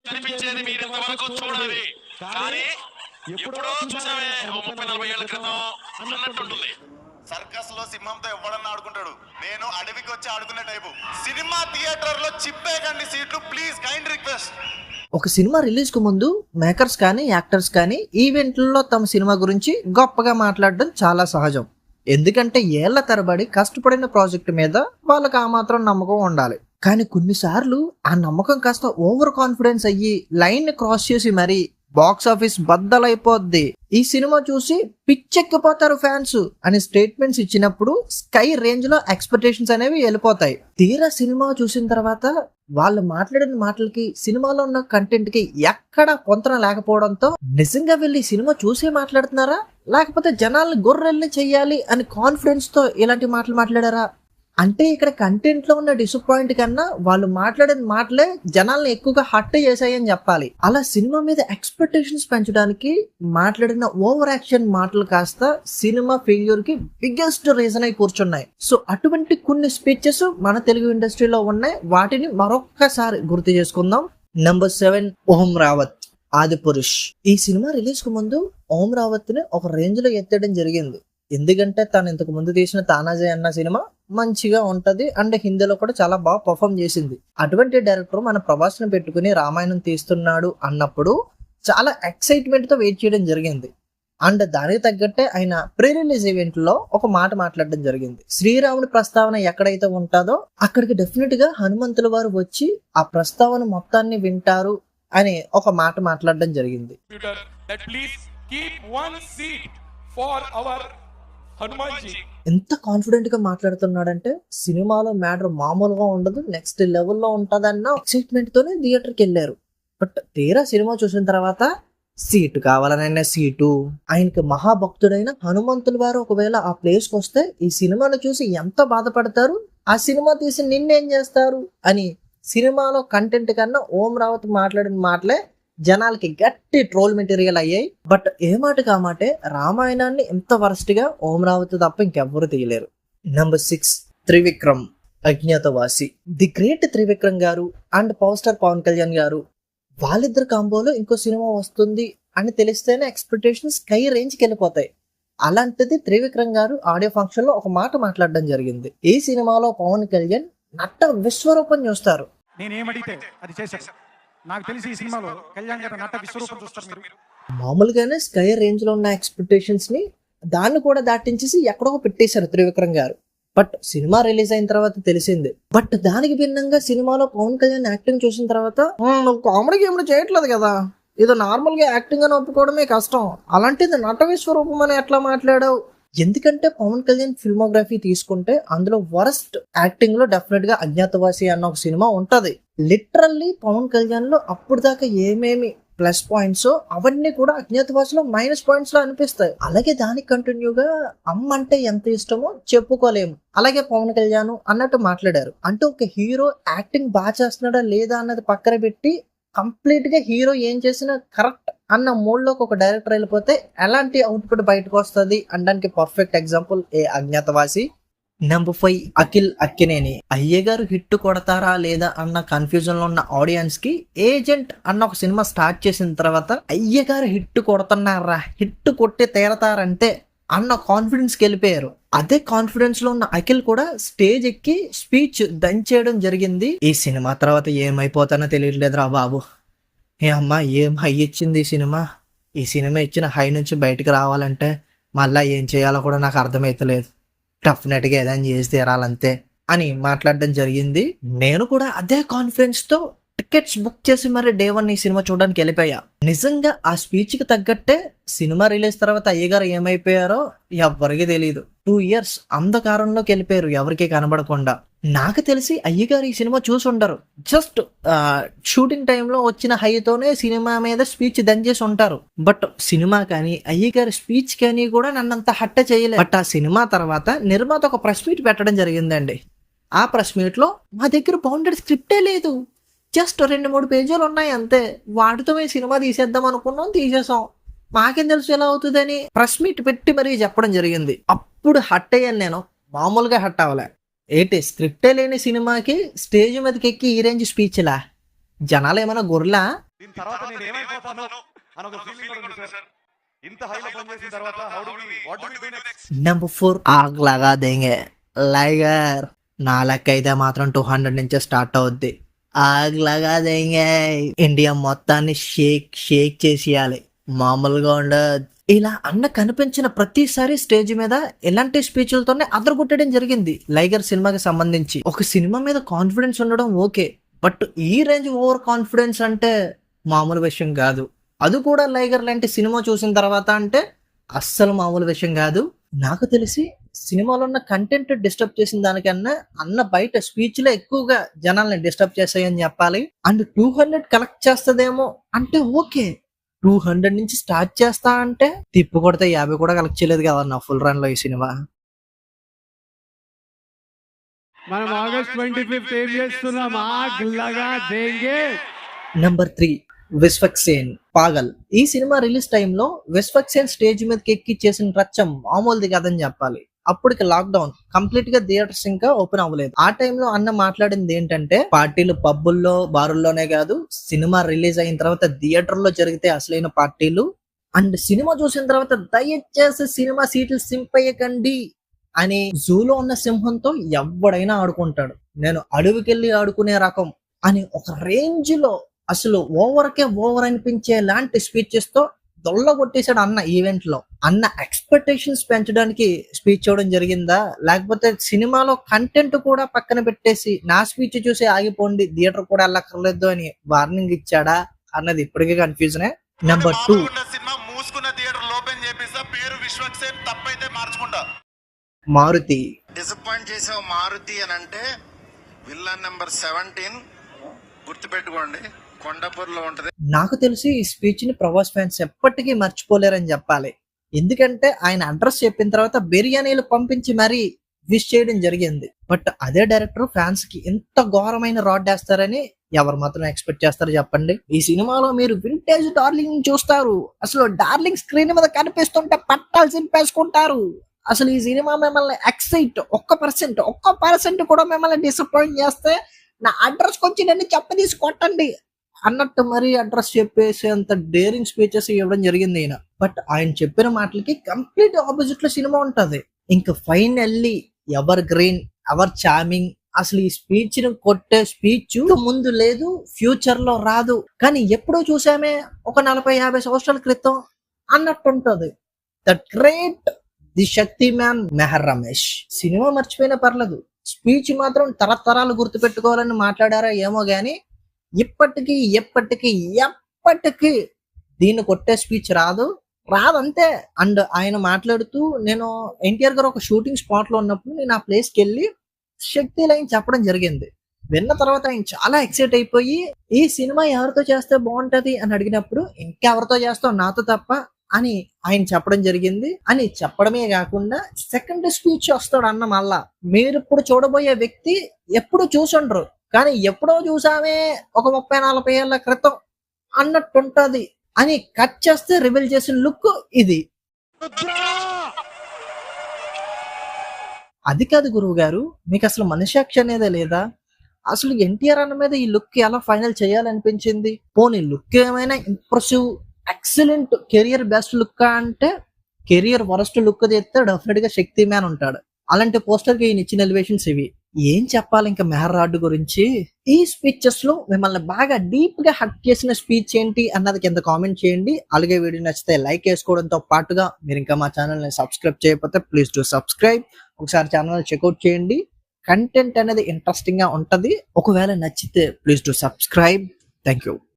కనిపించేది మీరు ఇంతవరకు చూడాలి, కానీ ఎప్పుడో చూసామే 30-40 ఏళ్ల క్రితం అన్నట్టుంటుంది. సర్కస్ లో సింహంతో ఎవడన్నా ఆడుకుంటాడు, నేను అడవికి వచ్చి ఆడుకునే టైపు. సినిమా థియేటర్ లో చిప్పేకండి సీట్లు ప్లీజ్, కైండ్ రిక్వెస్ట్. ఒక సినిమా రిలీజ్ కు ముందు మేకర్స్ కానీ యాక్టర్స్ కానీ ఈవెంట్లలో తమ సినిమా గురించి గొప్పగా మాట్లాడడం చాలా సహజం. ఎందుకంటే ఏళ్ల తరబడి కష్టపడిన ప్రాజెక్టు మీద వాళ్ళకి ఆ మాత్రం నమ్మకం ఉండాలి. కానీ కొన్నిసార్లు ఆ నమ్మకం కాస్త ఓవర్ కాన్ఫిడెన్స్ అయ్యి లైన్ ని క్రాస్ చేసి మరి బాక్స్ ఆఫీస్ బద్దలైపోద్ది, ఈ సినిమా చూసి పిచ్చెక్కిపోతారు ఫ్యాన్స్ అని స్టేట్మెంట్స్ ఇచ్చినప్పుడు స్కై రేంజ్ లో ఎక్స్పెక్టేషన్స్ అనేవి వెళ్ళిపోతాయి. తీరా సినిమా చూసిన తర్వాత వాళ్ళు మాట్లాడిన మాటలకి సినిమాలో ఉన్న కంటెంట్ కి ఎక్కడా పొంతన లేకపోవడంతో నిజంగా వెళ్ళి సినిమా చూసే మాట్లాడుతున్నారా లేకపోతే జనాల్ని గొర్రెల్ని చెయ్యాలి అని కాన్ఫిడెన్స్ తో ఇలాంటి మాటలు మాట్లాడారా అంటే ఇక్కడ కంటెంట్ లో ఉన్న డిసప్పాయింట్ కన్నా వాళ్ళు మాట్లాడిన మాటలే జనాల్ని ఎక్కువగా హర్ట్ చేశాయని చెప్పాలి. అలా సినిమా మీద ఎక్స్పెక్టేషన్స్ పెంచడానికి మాట్లాడిన ఓవర్ యాక్షన్ మాటలు కాస్త సినిమా ఫెయిల్యూర్ కి బిగ్గెస్ట్ రీజన్ అయి కూర్చున్నాయి. సో అటువంటి కొన్ని స్పీచెస్ మన తెలుగు ఇండస్ట్రీలో ఉన్నాయి, వాటిని మరొక్కసారి గుర్తు చేసుకుందాం. నెంబర్ 7, ఓం రావత్, ఆదిపురుష్. ఈ సినిమా రిలీజ్ కు ముందు ఓం రావత్ ని ఒక రేంజ్ లో ఎత్తడం జరిగింది. ఎందుకంటే తను ఇంతకు ముందు తీసిన తానాజీ అన్న సినిమా మంచిగా ఉంటది అండ్ హిందీలో కూడా చాలా బాగా పర్ఫామ్ చేసింది. అటువంటి డైరెక్టర్ మన ప్రభాస్ ని పెట్టుకుని రామాయణం తీస్తున్నాడు అన్నప్పుడు చాలా ఎక్సైట్మెంట్ తో వెయిట్ చేయడం జరిగింది. అండ్ దానికి తగ్గట్టే ఆయన ప్రీ రిలీజ్ ఈవెంట్ లో ఒక మాట మాట్లాడడం జరిగింది. శ్రీరాముడి ప్రస్తావన ఎక్కడైతే ఉంటుందో అక్కడికి డెఫినెట్ గా హనుమంతుల వారు వచ్చి ఆ ప్రస్తావన మొత్తాన్ని వింటారు అని ఒక మాట మాట్లాడడం జరిగింది. ఎంత కాన్ఫిడెంట్ గా మాట్లాడుతున్నాడంటే సినిమాలో మ్యాటర్ మామూలుగా ఉండదు, నెక్స్ట్ లెవెల్లో ఉంటదన్న ఎక్సైట్మెంట్ తోనే థియేటర్కి వెళ్ళారు. బట్ తీరా సినిమా చూసిన తర్వాత సీటు కావాలనైనా సీటు, ఆయనకి మహాభక్తుడైన హనుమంతుల వారు ఒకవేళ ఆ ప్లేస్ కి వస్తే ఈ సినిమాను చూసి ఎంత బాధపడతారు, ఆ సినిమా తీసి నిన్నేం చేస్తారు అని సినిమాలో కంటెంట్ కన్నా ఓం రావత్ మాట్లాడిన మాటలే జనాలకి గట్టి ట్రోల్ మెటీరియల్ అయ్యాయి. బట్ ఏ మాట కామాటే రామాయణాన్ని ఎంత వరస్ట్ గా ఓం రావత్ తప్ప ఇంకెవ్వరు తీయలేరు. Number 6, Trivikram, Agnyaathavaasi. The great Trivikram garu and power star Pawan Kalyan garu వాళ్ళిద్దరు కాంబోలో ఇంకో సినిమా వస్తుంది అని తెలిస్తేనే ఎక్స్పెక్టేషన్స్ స్కై రేంజ్కి వెళ్ళిపోతాయి. అలాంటిది త్రివిక్రమ్ గారు ఆడియో ఫంక్షన్ లో ఒక మాట మాట్లాడడం జరిగింది. ఈ సినిమాలో పవన్ కళ్యాణ్ నట్ట విశ్వరూపం చూస్తారు. నేనేమడిగితే అది చేశారు. నాకు తెలిసి ఈ సినిమాలో కళ్యాణ్ గారు నట విశ్వరూపం చూస్తారు మీరు. మామూలుగానే స్కై రేంజ్ లో ఉన్న ఎక్స్పెక్టేషన్స్ ని దాన్ని కూడా దాటించేసి ఎక్కడో పెట్టేశారు త్రివిక్రమ్ గారు. బట్ సినిమా రిలీజ్ అయిన తర్వాత తెలిసింది. బట్ దానికి భిన్నంగా సినిమాలో పవన్ కళ్యాణ్ యాక్టింగ్ చూసిన తర్వాత నువ్వు కామెడీకి ఏమైనా చేయట్లేదు కదా, ఇది నార్మల్ గా యాక్టింగ్ అని ఒప్పుకోవడమే కష్టం, అలాంటిది నట విశ్వరూపం అని ఎట్లా మాట్లాడావు. ఎందుకంటే పవన్ కళ్యాణ్ ఫిల్మోగ్రఫీ తీసుకుంటే అందులో వరస్ట్ యాక్టింగ్ లో డెఫినెట్ గా అజ్ఞాతవాసి అన్న ఒక సినిమా ఉంటది. లిటరల్లీ పవన్ కళ్యాణ్ లో అప్పుడు దాకా ఏమేమి ప్లస్ పాయింట్స్ అవన్నీ కూడా అజ్ఞాతవాసిలో మైనస్ పాయింట్స్ లో అనిపిస్తాయి. అలాగే దానికి కంటిన్యూగా అమ్మ అంటే ఎంత ఇష్టమో చెప్పుకోలేము, అలాగే పవన్ కళ్యాణ్ అన్నట్టు మాట్లాడారు. అంటే ఒక హీరో యాక్టింగ్ బాగా చేస్తున్నాడా లేదా అన్నది పక్కన పెట్టి కంప్లీట్ గా హీరో ఏం చేసినా కరెక్ట్ అన్న మూడ్ లోకి ఒక డైరెక్టర్ వెళ్ళిపోతే ఎలాంటి అవుట్పుట్ బయటకు వస్తుంది అనడానికి పర్ఫెక్ట్ ఎగ్జాంపుల్ ఏ అజ్ఞాతవాసి. నెంబర్ 5, అఖిల్ అక్కినేని. అయ్యగారు హిట్ కొడతారా లేదా అన్న కన్ఫ్యూజన్ లో ఉన్న ఆడియన్స్ కి ఏజెంట్ అన్న ఒక సినిమా స్టార్ట్ చేసిన తర్వాత అయ్యగారు హిట్ కొడుతున్నారా, హిట్ కొట్టి తీరతారంటే అన్న కాన్ఫిడెన్స్ కి వెళ్ళిపోయారు. అదే కాన్ఫిడెన్స్ లో ఉన్న అఖిల్ కూడా స్టేజ్ ఎక్కి స్పీచ్ దంచేయడం జరిగింది. ఈ సినిమా తర్వాత ఏమైపోతానో తెలియట్లేదురా బాబు, ఏ అమ్మా ఏం హై ఇచ్చింది ఈ సినిమా ఇచ్చిన హై నుంచి బయటకు రావాలంటే మళ్ళా ఏం చేయాలో కూడా నాకు అర్థమైతలేదు, డెఫినెట్ గా ఏదైనా చేసి తీరాలంతే అని మాట్లాడడం జరిగింది. నేను కూడా అదే కాన్ఫిడెన్స్ తో టికెట్స్ బుక్ చేసి మరి డే 1 ఈ సినిమా చూడడానికి వెళ్ళిపోయా. నిజంగా ఆ స్పీచ్ కి తగ్గట్టే సినిమా రిలీజ్ తర్వాత అయ్యగారు ఏమైపోయారో ఎవరికి తెలియదు. 2 years అంధకారంలోకి వెళ్ళిపోయారు, ఎవరికి కనబడకుండా. నాకు తెలిసి అయ్యగారు ఈ సినిమా చూసి ఉండరు, జస్ట్ షూటింగ్ టైంలో వచ్చిన హైతోనే సినిమా మీద స్పీచ్ దంచేసి ఉంటారు. బట్ సినిమా కానీ అయ్యగారి స్పీచ్ కానీ కూడా నన్నంత హట్ట చేయలేదు. బట్ ఆ సినిమా తర్వాత నిర్మాత ఒక ప్రెస్ మీట్ పెట్టడం జరిగిందండి. ఆ ప్రెస్ మీట్ లో మా దగ్గర బౌండెడ్ స్క్రిప్టే లేదు, జస్ట్ 2-3 పేజీలు ఉన్నాయి అంతే, వాటితో మేము సినిమా తీసేద్దాం అనుకున్నాం, తీసేసాం, మాకేం తెలుసు ఎలా అవుతుందని ప్రెస్ మీట్ పెట్టి మరీ చెప్పడం జరిగింది. అప్పుడు హట్ అయ్యాను నేను, మామూలుగా హట్ అవ్వలే. ఏంటి స్క్రిప్టే లేని సినిమాకి స్టేజ్ మీదకి ఎక్కి ఈ రేంజ్ స్పీచ్లా? జనాలు ఏమైనా గొర్రెలా? దీని తర్వాత నేను ఏమైపోతాను అని ఒక ఫీలింగ్ కూడా ఉంది సార్. ఇంత హైలో పనిచేసిన తర్వాత what do we do next? Number 4 ఆగ్ లగా దేంగే లైగర్. నా లెక్క అయితే మాత్రం 200 నుంచే స్టార్ట్ అవుద్ది. ఆగ్ లగా దేంగే ఇండియా మొత్తాన్ని షేక్ చేసేయాలి, మామూలుగా ఉండదు. ఇలా అన్న కనిపించిన ప్రతిసారి స్టేజ్ మీద ఇలాంటి స్పీచ్లతోనే అదరగొట్టడం జరిగింది. లైగర్ సినిమాకి సంబంధించి ఒక సినిమా మీద కాన్ఫిడెన్స్ ఉండడం ఓకే, బట్ ఈ రేంజ్ ఓవర్ కాన్ఫిడెన్స్ అంటే మామూలు విషయం కాదు. అది కూడా లైగర్ లాంటి సినిమా చూసిన తర్వాత అంటే అస్సలు మామూలు విషయం కాదు. నాకు తెలిసి సినిమాలో ఉన్న కంటెంట్ డిస్టర్బ్ చేసిన దానికన్నా అన్న బయట స్పీచ్ లో ఎక్కువగా జనాల్ని డిస్టర్బ్ చేస్తాయని చెప్పాలి. అండ్ 200 కలెక్ట్ చేస్తదేమో అంటే ఓకే, 200 నుంచి స్టార్ట్ చేస్తా అంటే తిప్పు కొడితే 50 కూడా కలెక్ట్ చేయలేదు కదా నా ఫుల్ రన్ లో ఈ సినిమా. మనం ఆగస్ట్ 25th ఏం చేస్తున్నాం? ఆగ్ లగా దేంగే. నెంబర్ 3 విశ్వక్సేన్ పాగల్. ఈ సినిమా రిలీజ్ టైంలో విశ్వక్సేన్ స్టేజ్ మీదకి ఎక్కి చేసిన రచ్చం మామూలుది కాదని చెప్పాలి. అప్పటికి లాక్డౌన్ కంప్లీట్ గా థియేటర్స్ ఇంకా ఓపెన్ అవ్వలేదు. ఆ టైంలో అన్న మాట్లాడింది ఏంటంటే పార్టీలు పబ్బుల్లో బారుల్లోనే కాదు, సినిమా రిలీజ్ అయిన తర్వాత థియేటర్లో జరిగితే అసలైన పార్టీలు. అండ్ సినిమా చూసిన తర్వాత దయచేసి సినిమా సీట్లు సింపయ్యకండి అని. జూలో ఉన్న సింహంతో ఎవడైనా ఆడుకుంటాడు, నేను అడవికెళ్ళి ఆడుకునే రకం అని ఒక రేంజ్ లో అసలు ఓవర్ అనిపించే లాంటి స్పీచెస్ తో దొల్ల కొట్టేశాడు అన్న ఈవెంట్ లో. అన్న ఎక్స్పెక్టేషన్స్ పెంచడానికి స్పీచ్ ఇవ్వడం జరిగిందా, లేకపోతే సినిమాలో కంటెంట్ కూడా పక్కన పెట్టేసి నా స్పీచ్ చూసి ఆగిపోండి, థియేటర్ కూడా వెళ్ళక్కర్లేదు అని వార్నింగ్ ఇచ్చాడా అన్నది ఇప్పటికే కన్ఫ్యూజనే. నెంబర్ 2 సినిమా మూసుకున్న థియేటర్ ఓపెన్ చేపిస్తా, పేరు విశ్వక్సేన్, తప్పైతే మార్చుకుంటా. మారుతి. డిసప్పాయింట్ చేసావు మారుతి అని అంటే విల్లన్ నెంబర్ 17 గుర్తుపెట్టుకోండి, కొండాపూర్లో ఉంటది. నాకు తెలిసి ఈ స్పీచ్ ని ప్రభాస్ ఫ్యాన్స్ ఎప్పటికీ మర్చిపోలేరని చెప్పాలి. ఎందుకంటే ఆయన అడ్రస్ చెప్పిన తర్వాత బిర్యానీలు పంపించి మరీ విష్ చేయడం జరిగింది. బట్ అదే డైరెక్టర్ ఫ్యాన్స్ కి ఎంత ఘోరమైన రాడ్ వేస్తారని ఎవరు మాత్రం ఎక్స్పెక్ట్ చేస్తారు చెప్పండి. ఈ సినిమాలో మీరు వింటేజ్ డార్లింగ్ చూస్తారు, అసలు డార్లింగ్ స్క్రీన్ మీద కనిపిస్తుంటే పట్టాలు సింపేసుకుంటారు. అసలు ఈ సినిమా మిమ్మల్ని ఎక్సైట్ 1% కూడా మిమ్మల్ని డిసప్పాయింట్ చేస్తే నా అడ్రస్ కొంచెం నన్ను చెప్పదీసి కొట్టండి అన్నట్టు మరీ అడ్రస్ చెప్పేసి అంత డేరింగ్ స్పీచెస్ ఇవ్వడం జరిగింది ఈయన. బట్ ఆయన చెప్పిన మాటలకి కంప్లీట్ ఆపోజిట్ లో సినిమా ఉంటది. ఇంకా finally ever green, ever charming. అసలు ఈ స్పీచ్ ని కొట్టే స్పీచ్ ముందు లేదు, ఫ్యూచర్ లో రాదు, కానీ ఎప్పుడో చూసామే ఒక 40-50 సంవత్సరాల క్రితం అన్నట్టుంటది. The great the Shakti man Meher Ramesh. Cinema మర్చిపోయినా పర్లేదు, స్పీచ్ మాత్రం తరతరాలు గుర్తు పెట్టుకోవాలని మాట్లాడారా ఏమో గాని ఇప్పటికీ ఎప్పటికీ దీన్ని కొట్టే స్పీచ్ రాదంతే. అండ్ ఆయన మాట్లాడుతూ నేను ఎన్టీఆర్ గారు ఒక షూటింగ్ స్పాట్ లో ఉన్నప్పుడు నేను ఆ ప్లేస్ కి వెళ్ళి శక్తి లైన్ చెప్పడం జరిగింది. విన్న తర్వాత ఆయన చాలా ఎక్సైట్ అయిపోయి ఈ సినిమా ఎవరితో చేస్తే బాగుంటది అని అడిగినప్పుడు ఇంకెవరితో చేస్తావు నాతో తప్ప అని ఆయన చెప్పడం జరిగింది. అని చెప్పడమే కాకుండా సెకండ్ స్పీచ్ వస్తాడు అన్న మళ్ళా. మీరు ఇప్పుడు చూడబోయే వ్యక్తి ఎప్పుడు చూసుండ్రు, కానీ ఎప్పుడో చూసామే ఒక 30-40 ఏళ్ల క్రితం అన్నట్టుంటది అని కట్ చేస్తే రివీల్ చేసిన లుక్ ఇది. అది కాదు గురువు గారు, మీకు అసలు మనసాక్షి అనేదే లేదా? అసలు ఎన్టీఆర్ అన్న మీద ఈ లుక్ ఎలా ఫైనల్ చేయాలనిపించింది? పోనీ లుక్ ఏమైనా impressive, excellent, career best look అంటే కెరియర్ వరస్ట్ లుక్ తెస్తే డెఫినెట్ గా శక్తి మ్యాన్ ఉంటాడు. అలాంటి పోస్టర్ కి ఈయన ఇచ్చిన ఎలివేషన్స్ ఇవి. ఏం చెప్పాలి ఇంకా మెహర్ రాడ్ గురించి? ఈ స్పీచెస్ లో మిమ్మల్ని బాగా డీప్ గా హర్ట్ చేసిన స్పీచ్ ఏంటి అన్నది కింద కామెంట్ చేయండి. అలాగే వీడియో నచ్చితే లైక్ వేసుకోవడంతో పాటుగా మీరు ఇంకా మా ఛానల్ ని సబ్స్క్రైబ్ చేయకపోతే ప్లీజ్ డు సబ్స్క్రైబ్. ఒకసారి ఛానల్ చెక్అవుట్ చేయండి, కంటెంట్ అనేది ఇంట్రెస్టింగ్ గా ఉంటది. ఒకవేళ నచ్చితే please do subscribe. Thank you.